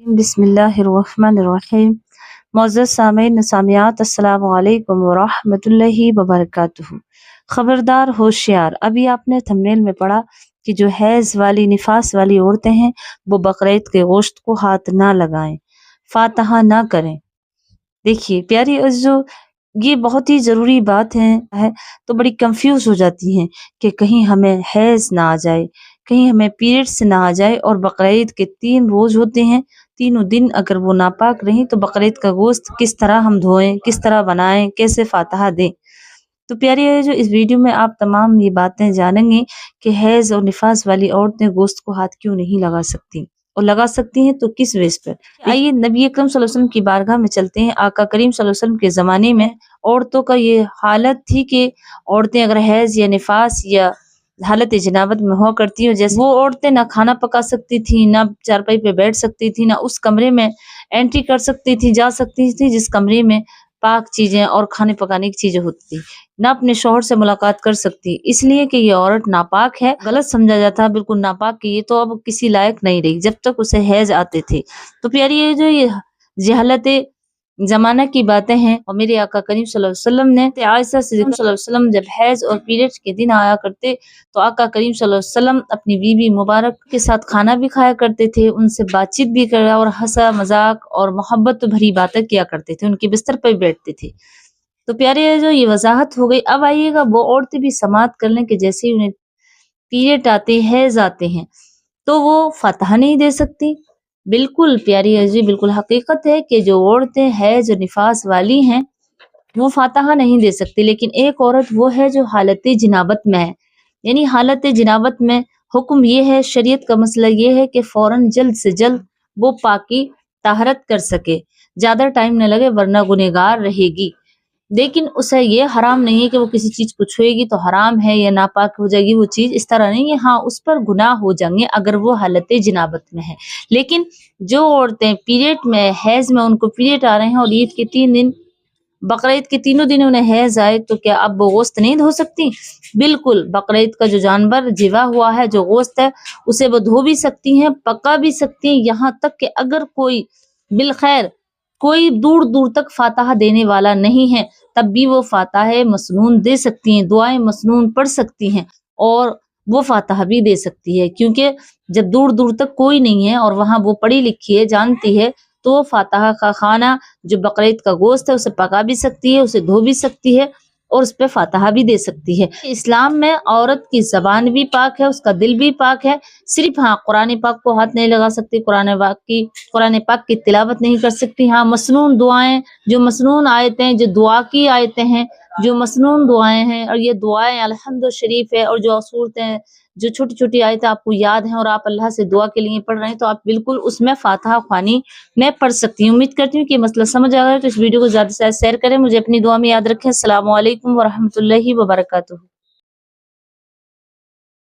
बिस्मिल्लाहिर्रहमानिर्रहीम। मुअज़्ज़ज़ सामीन सामियात, अस्सलामु अलैकुम वरहमतुल्लाहि वबरकातुहू। खबरदार, होशियार। अभी आपने थंबनेल में पढ़ा कि जो हैज़ वाली निफास वाली औरतें हैं वो बकरीद के गोश्त को हाथ ना लगाएं, फातहा ना करें। देखिए प्यारी अज़ीज़ों, ये बहुत ही ज़रूरी बात है तो बड़ी कंफ्यूज हो जाती हैं कि कहीं हमें हैज़ ना आ जाए, कहीं हमें पीरियड्स ना आ जाए। और बकरीद के 3 रोज़ होते हैं, तीनों दिन अगर वो नापाक रहीं तो बकरीद का गोश्त किस तरह हम धोएं, किस तरह बनाएं, कैसे फातहा दें। तो प्यारी है जो इस वीडियो में आप तमाम ये बातें जानेंगे कि हैज़ और निफास वाली औरतें गोश्त को हाथ क्यों नहीं लगा सकती, और लगा सकती हैं तो किस बेस पर। आइए नबी अकरम सल्लल्लाहु अलैहि वसल्लम की बारगाह में चलते हैं। आका करीम सल्लल्लाहु अलैहि वसल्लम के ज़माने में औरतों का ये हालत थी कि औरतें अगर हैज़ या निफास या हालत जनाबत में हुआ करती हो, जैसे वो औरतें ना खाना पका सकती थी, ना चारपाई पे बैठ सकती थी, ना उस कमरे में एंट्री कर सकती थी, जा सकती थी जिस कमरे में पाक चीजें और खाने पकाने की चीजें होती थी, ना अपने शौहर से मुलाकात कर सकती, इसलिए कि ये औरत नापाक है, गलत समझा जाता है, बिल्कुल नापाक की ये तो अब किसी लायक नहीं रही जब तक उसे हैज आते थे। तो प्यारी ये जो ये जहालत जमाना की बातें हैं, और मेरे आका करीम सल्लल्लाहु अलैहि वसल्लम ने आयशा सिद्दीक़ा सल्लल्लाहु अलैहि वसल्लम जब हैज और पीरियड्स के दिन आया करते तो आका करीम सल्लल्लाहु अलैहि वसल्लम अपनी बीवी मुबारक के साथ खाना भी खाया करते थे, उनसे बातचीत भी कर और हंसा मजाक और मोहब्बत भरी बातें किया करते थे, उनके बिस्तर पर भी बैठते थे। तो प्यारे जो ये वजाहत हो गई। अब आइएगा वो औरतें भी समात कर लें कि जैसे ही उन्हें पीरियड आते हैज आते हैं तो वो फतह नहीं दे सकती। बिल्कुल प्यारी अजी, बिल्कुल हकीकत है कि जो औरतें हैज और निफास वाली हैं वो फातहा नहीं दे सकती, लेकिन एक औरत वो है जो हालत जिनाबत में है। यानी हालत जिनाबत में हुक्म ये है, शरीयत का मसला ये है कि फौरन जल्द से जल्द वो पाकी ताहरत कर सके, ज्यादा टाइम न लगे वरना गुनहगार रहेगी। लेकिन उसे ये हराम नहीं है कि वो किसी चीज को छुएगी तो हराम है या नापाक हो जाएगी वो चीज, इस तरह नहीं है। हाँ, उस पर गुनाह हो जाएंगे अगर वो हालत जिनाबत में है। लेकिन जो औरतें पीरियड में हैज में उनको पीरियड आ रहे हैं और ईद के 3 दिन बकरीद के तीनों दिन उन्हें हैज आए तो क्या अब वो गोश्त नहीं धो सकती? बिल्कुल, बकरीद का जो जानवर जिवा हुआ है, जो गोश्त है, उसे वो धो भी सकती हैं, पका भी सकती हैं। यहाँ तक कि अगर कोई बिलखैर कोई दूर दूर तक फातहा देने वाला नहीं है तब भी वो फातहा मसनून दे सकती हैं, दुआएं मसनून पढ़ सकती हैं और वो फातहा भी दे सकती है, क्योंकि जब दूर दूर तक कोई नहीं है और वहां वो पढ़ी लिखी है, जानती है, तो वो फातहा का खाना जो बकरीद का गोश्त है उसे पका भी सकती है, उसे धो भी सकती है और उस पे फातहा भी दे सकती है। इस्लाम में औरत की ज़बान भी पाक है, उसका दिल भी पाक है। सिर्फ हाँ, कुरान पाक को हाथ नहीं लगा सकती, कुरान पाक की तिलावत नहीं कर सकती। हाँ, मसनून दुआएं, जो मसनून आयतें, जो दुआ की आयतें हैं, जो मसनून दुआएं हैं, और ये दुआएं अल्हम्दु शरीफ है, और जो सूरतें, जो छोटी छोटी आयतें आपको याद हैं और आप अल्लाह से दुआ के लिए पढ़ रहे हैं, तो आप बिल्कुल उसमें फातहा ख्वानी मैं पढ़ सकती हूँ। उम्मीद करती हूँ कि मसला समझ आ गया, तो इस वीडियो को ज़्यादा से ज़्यादा शेयर करें, मुझे अपनी दुआ में याद रखें। अस्सलामु अलैकुम वरहमतुल्लाहि वबरकातुहू।